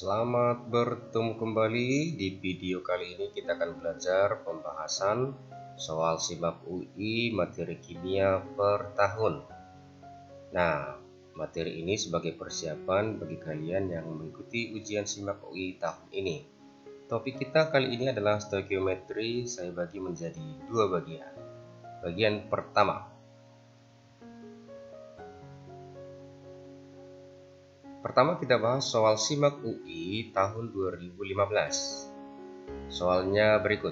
Selamat bertemu kembali. Di video kali ini kita akan belajar pembahasan soal SIMAK UI materi kimia per tahun. Nah, materi ini sebagai persiapan bagi kalian yang mengikuti ujian SIMAK UI tahun ini. Topik kita kali ini adalah stoikiometri. Saya bagi menjadi dua bagian. Bagian pertama, kita bahas soal SIMAK UI tahun 2015. Soalnya berikut.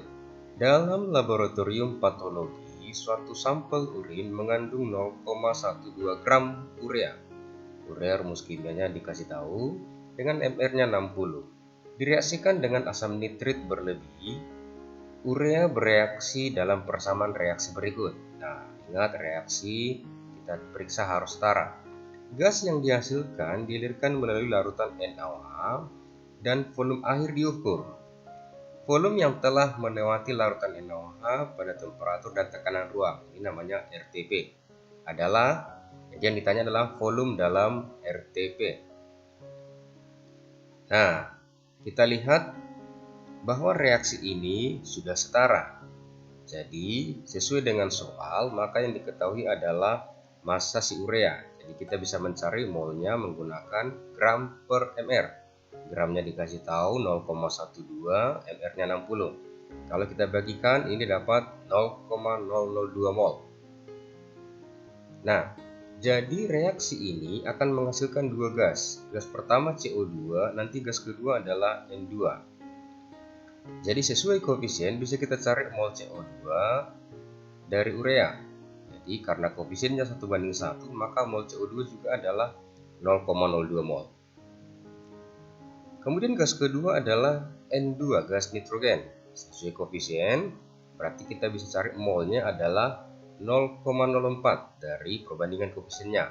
Dalam laboratorium patologi, suatu sampel urin mengandung 0,12 gram urea. Urea rumus kimianya dikasih tahu dengan MR-nya 60. Direaksikan dengan asam nitrit berlebih, urea bereaksi dalam persamaan reaksi berikut. Nah, ingat reaksi kita periksa harus setara. Gas yang dihasilkan dialirkan melalui larutan NaOH dan volume akhir diukur. Volume yang telah melewati larutan NaOH pada temperatur dan tekanan ruang, ini namanya RTP, yang ditanya adalah volume dalam RTP. Nah, kita lihat bahwa reaksi ini sudah setara. Jadi, sesuai dengan soal, maka yang diketahui adalah massa si urea. Jadi kita bisa mencari molnya menggunakan gram per mr. Gramnya dikasih tahu 0,12, mr-nya 60. Kalau kita bagikan ini dapat 0,002 mol. Nah, jadi reaksi ini akan menghasilkan dua gas. Gas pertama CO2, nanti gas kedua adalah N2. Jadi sesuai koefisien bisa kita cari mol CO2 dari urea. Jadi karena koefisiennya 1:1, maka mol CO2 juga adalah 0,02 mol. Kemudian gas kedua adalah N2, gas nitrogen. Sesuai koefisien, berarti kita bisa cari molnya adalah 0,04 dari perbandingan koefisiennya.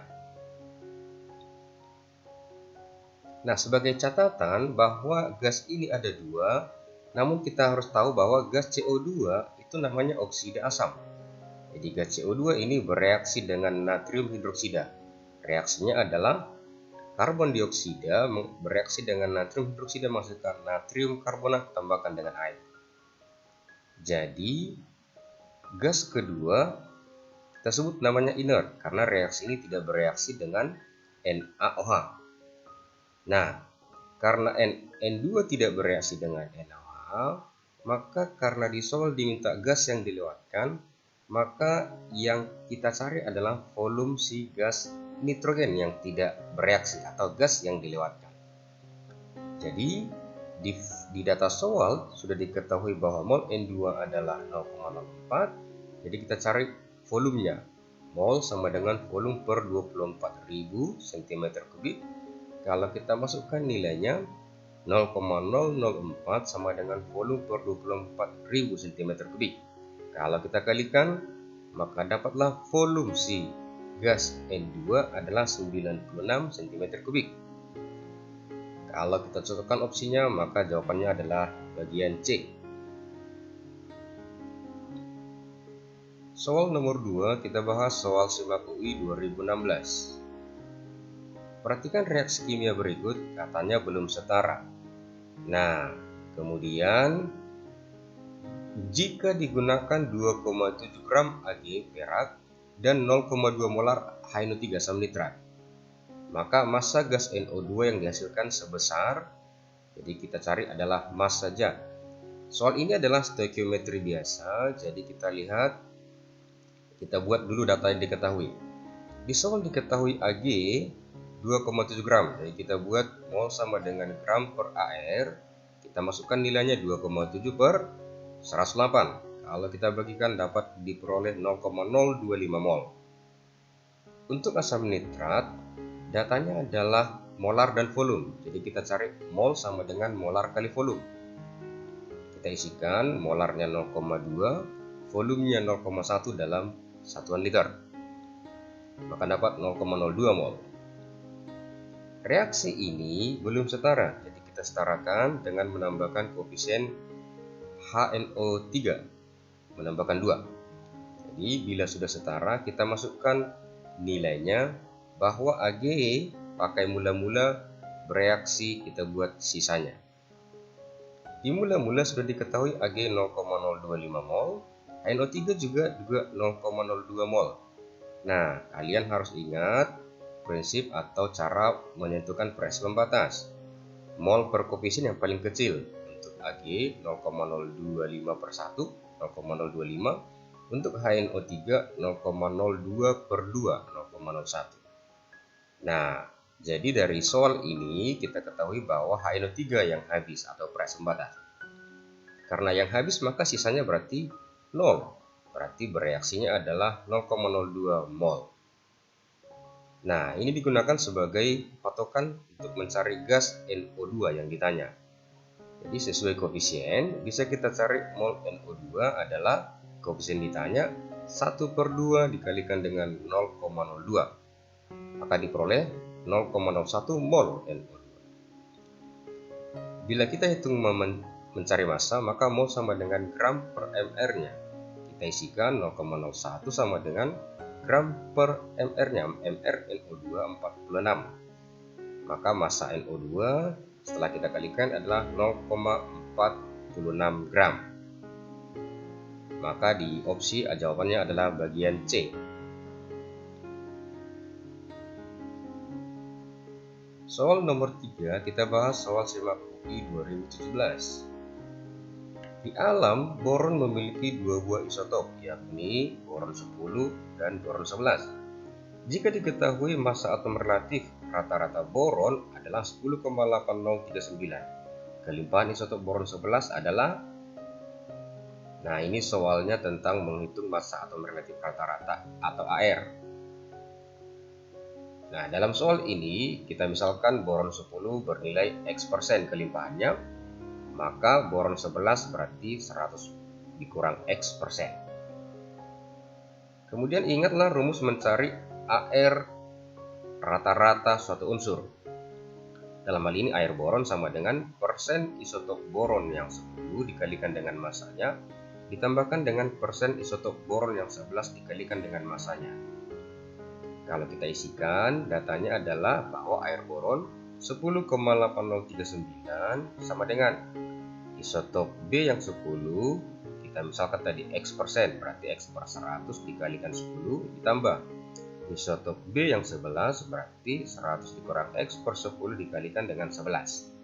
Nah, sebagai catatan bahwa gas ini ada dua, namun kita harus tahu bahwa gas CO2 itu namanya oksida asam. Jadi gas CO2 ini bereaksi dengan natrium hidroksida. Reaksinya adalah karbon dioksida bereaksi dengan natrium hidroksida menghasilkan natrium karbonat ditambahkan dengan air. Jadi gas kedua kita sebut namanya inert karena reaksi ini tidak bereaksi dengan NaOH. Nah, karena N2 tidak bereaksi dengan NaOH, maka karena di soal diminta gas yang dilewatkan, maka yang kita cari adalah volume si gas nitrogen yang tidak bereaksi atau gas yang dilewatkan. Jadi di data soal sudah diketahui bahwa mol N2 adalah 0,04. Jadi kita cari volumenya. Mol sama dengan volume per 24.000 cm3. Kalau kita masukkan nilainya 0,004 sama dengan volume per 24.000 cm3. Kalau kita kalikan, maka dapatlah volume si gas N2 adalah 96 cm3. Kalau kita cocokkan opsinya, maka jawabannya adalah bagian C. Soal nomor 2, kita bahas soal SIMAK UI 2016. Perhatikan reaksi kimia berikut, katanya belum setara. Nah, kemudian jika digunakan 2,7 gram Ag perak dan 0,2 molar HNO3 asam nitrat, maka massa gas NO2 yang dihasilkan sebesar, jadi kita cari adalah mass saja. Soal ini adalah stoikiometri biasa, jadi kita lihat, kita buat dulu data yang diketahui. Di soal diketahui Ag 2,7 gram, jadi kita buat mol sama dengan gram per AR, kita masukkan nilainya 2,7 per 108. Kalau kita bagikan dapat diperoleh 0,025 mol. Untuk asam nitrat, datanya adalah molar dan volume. Jadi kita cari mol sama dengan molar kali volume. Kita isikan molarnya 0,2, volumenya 0,1 dalam satuan liter. Maka dapat 0,02 mol. Reaksi ini belum setara, jadi kita setarakan dengan menambahkan koefisien HNO3 menambahkan 2. Jadi bila sudah setara, kita masukkan nilainya bahwa Ag pakai mula-mula bereaksi kita buat sisanya. Di mula-mula sudah diketahui Ag 0,025 mol, HNO3 juga 0,02 mol. Nah, kalian harus ingat prinsip atau cara menentukan frekuensi pembatas. Mol per koefisien yang paling kecil untuk Ag 0,025 per 1, 0,025. Untuk HNO3 0,02 per 2, 0,01. Nah, jadi dari soal ini kita ketahui bahwa HNO3 yang habis atau frekuensi pembatas. Karena yang habis maka sisanya berarti 0. Berarti bereaksinya adalah 0,02 mol. Nah, ini digunakan sebagai patokan untuk mencari gas NO2 yang ditanya. Jadi sesuai koefisien bisa kita cari mol NO2 adalah koefisien ditanya 1 per 2 dikalikan dengan 0,02. Maka diperoleh 0,01 mol NO2. Bila kita hitung mencari massa, maka mol sama dengan gram per mR-nya. Kita isikan 0,01 sama dengan gram per mR-nya, mR NO2 46. Maka massa NO2 setelah kita kalikan adalah 0,46 gram. Maka di opsi jawabannya adalah bagian C. Soal nomor 3 kita bahas soal SIMAK UI 2017. Di alam, boron memiliki dua buah isotop, yakni boron 10 dan boron 11. Jika diketahui massa atom relatif rata-rata boron adalah 10,8039. Kelimpahan isotop boron 11 adalah, nah ini soalnya tentang menghitung massa atom relatif rata-rata atau AR. Nah, dalam soal ini kita misalkan boron 10 bernilai X% kelimpahannya, maka boron 11 berarti 100 dikurang X%. Kemudian ingatlah rumus mencari AR rata-rata suatu unsur. Dalam hal ini air boron sama dengan persen isotop boron yang 10 dikalikan dengan massanya ditambahkan dengan persen isotop boron yang 11 dikalikan dengan massanya. Kalau kita isikan, datanya adalah bahwa air boron 10,8039 sama dengan isotop B yang 10, kita misalkan tadi X%, berarti X per 100 dikalikan 10 ditambah isotop B yang 11, berarti 100 dikurang X per 10 dikalikan dengan 11.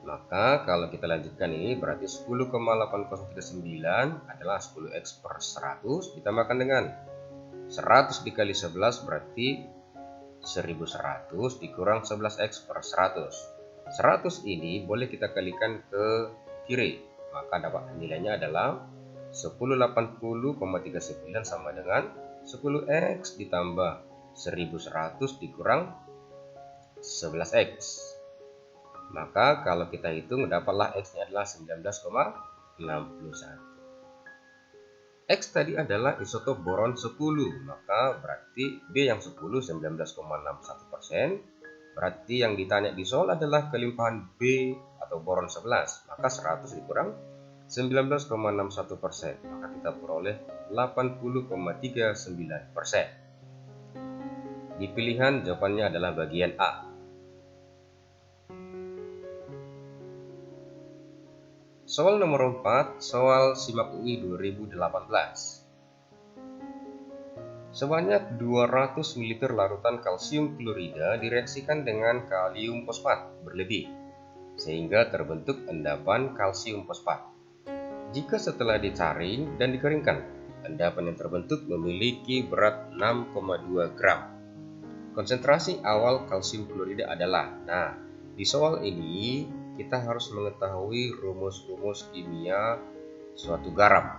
Maka kalau kita lanjutkan ini berarti 10,8039 adalah 10X per 100 ditambahkan dengan 100 dikali 11 berarti 1100 dikurang 11X per 100. 100 ini boleh kita kalikan ke kiri, maka dapat nilainya adalah 1080,39 sama dengan 10X ditambah 1100 dikurang 11X. Maka kalau kita hitung dapatlah X-nya adalah 19,61. X tadi adalah isotop boron 10, maka berarti B yang 10 19,61%. Berarti yang ditanya di soal adalah kelimpahan B atau boron 11, maka 100 dikurang 19,61%, maka kita peroleh 80,39%. Di pilihan jawabannya adalah bagian A. Soal nomor 4, soal SIMAK UI 2018. Sebanyak 200 ml larutan kalsium klorida direaksikan dengan kalium fosfat berlebih, sehingga terbentuk endapan kalsium fosfat. Jika setelah disaring dan dikeringkan, endapan yang terbentuk memiliki berat 6,2 gram. Konsentrasi awal kalsium klorida adalah, nah di soal ini kita harus mengetahui rumus-rumus kimia suatu garam.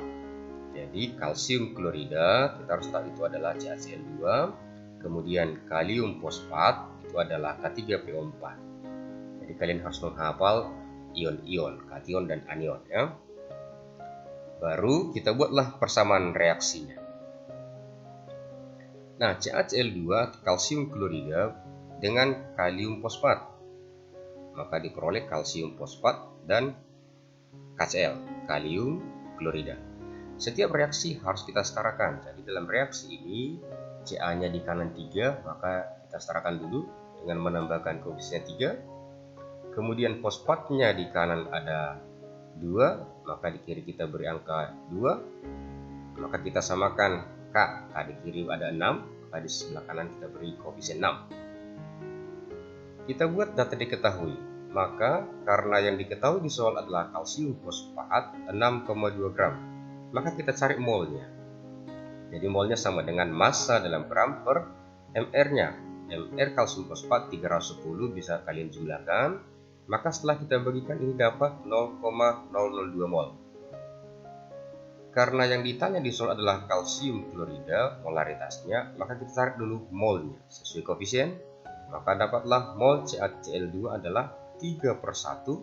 Jadi kalsium klorida kita harus tahu itu adalah CaCl2, kemudian kalium fosfat itu adalah K3PO4. Jadi kalian harus menghafal ion-ion, kation dan anion ya. Baru kita buatlah persamaan reaksinya. Nah, CaCl2 kalsium klorida dengan kalium fosfat, maka diperoleh kalsium fosfat dan KCl, kalium klorida. Setiap reaksi harus kita setarakan. Jadi dalam reaksi ini CA-nya di kanan 3, maka kita setarakan dulu. dengan menambahkan koefisien 3. Kemudian fosfatnya di kanan ada 2, maka di kiri kita beri angka 2. Maka kita samakan K di kiri ada 6, maka di sebelah kanan kita beri koefisien 6. Kita buat data diketahui. Maka karena yang diketahui di soal adalah kalsium fosfat 6,2 gram, maka kita cari molnya. Jadi molnya sama dengan massa dalam gram per mR-nya. mR kalsium fosfat 310 bisa kalian jumlahkan. Maka setelah kita bagikan ini dapat 0,002 mol. Karena yang ditanya di soal adalah kalsium klorida molaritasnya, maka kita cari dulu molnya sesuai koefisien. Maka dapatlah mol CaCl2 adalah 3/1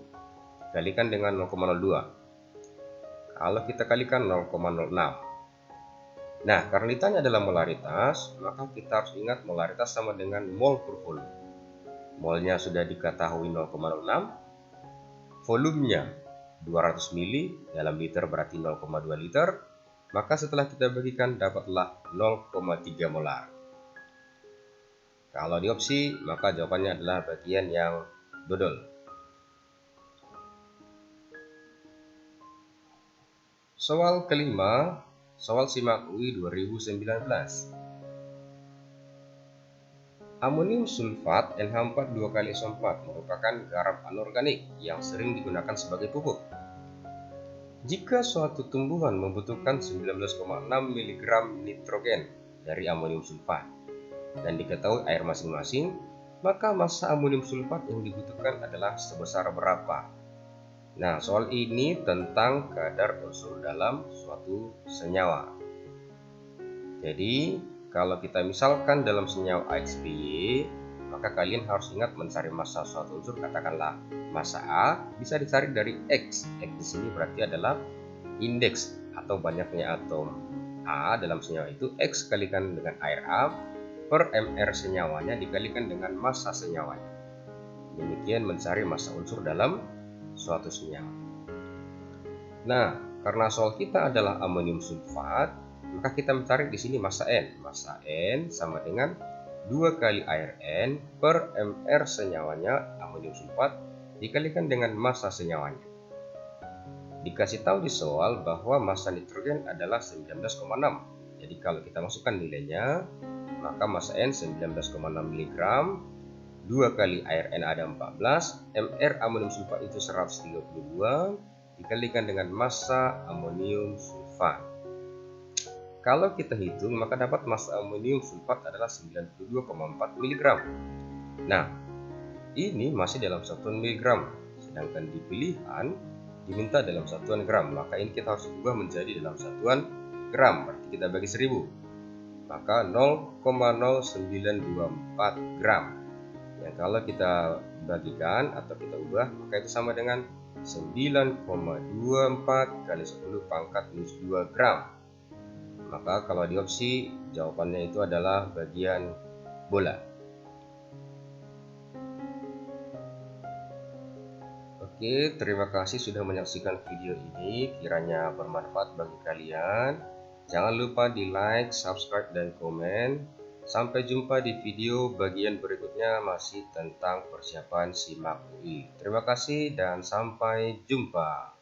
dikalikan dengan 0,02. Kalau kita kalikan 0,06. Nah, karena ditanya adalah molaritas, maka kita harus ingat molaritas sama dengan mol per volume. Molnya sudah diketahui 0,06, volumenya 200 mili, dalam liter berarti 0,2 liter, maka setelah kita bagikan dapatlah 0,3 molar. Kalau di opsi, maka jawabannya adalah bagian yang dodol. Soal kelima, soal SIMAK UI 2019. Amonium sulfat NH4 2 kali SO4 merupakan garam anorganik yang sering digunakan sebagai pupuk. Jika suatu tumbuhan membutuhkan 19,6 mg nitrogen dari amonium sulfat dan diketahui air masing-masing, maka massa amonium sulfat yang dibutuhkan adalah sebesar berapa? Nah, soal ini tentang kadar unsur dalam suatu senyawa. Jadi, kalau kita misalkan dalam senyawa AXPY, maka kalian harus ingat mencari massa suatu unsur. Katakanlah massa A bisa dicari dari X. X di sini berarti adalah indeks atau banyaknya atom A dalam senyawa itu. X kalikan dengan air A per mR senyawanya dikalikan dengan massa senyawanya. Demikian mencari massa unsur dalam suatu senyawa. Nah, karena soal kita adalah amonium sulfat, maka kita mencari di sini massa N. Massa N sama dengan 2 kali air N per mR senyawanya amonium sulfat dikalikan dengan massa senyawanya. Dikasih tahu di soal bahwa massa nitrogen adalah 19,6. Jadi kalau kita masukkan nilainya, maka massa N 19,6 mg, 2 kali air N ada 14, mR amonium sulfat itu 132, dikalikan dengan massa amonium sulfat. Kalau kita hitung, maka dapat massa amonium sulfat adalah 92,4 mg. Nah, ini masih dalam satuan miligram, sedangkan di pilihan diminta dalam satuan gram, maka ini kita harus ubah menjadi dalam satuan gram, berarti kita bagi 1000, maka 0,0924 gram. Yang kalau kita bagikan atau kita ubah, maka itu sama dengan 9,24 kali 10 pangkat minus 2 gram. Maka kalau di opsi, jawabannya itu adalah bagian bola. Oke, terima kasih sudah menyaksikan video ini. Kiranya bermanfaat bagi kalian. Jangan lupa di like, subscribe, dan komen. Sampai jumpa di video bagian berikutnya masih tentang persiapan SIMAK UI. Terima kasih dan sampai jumpa.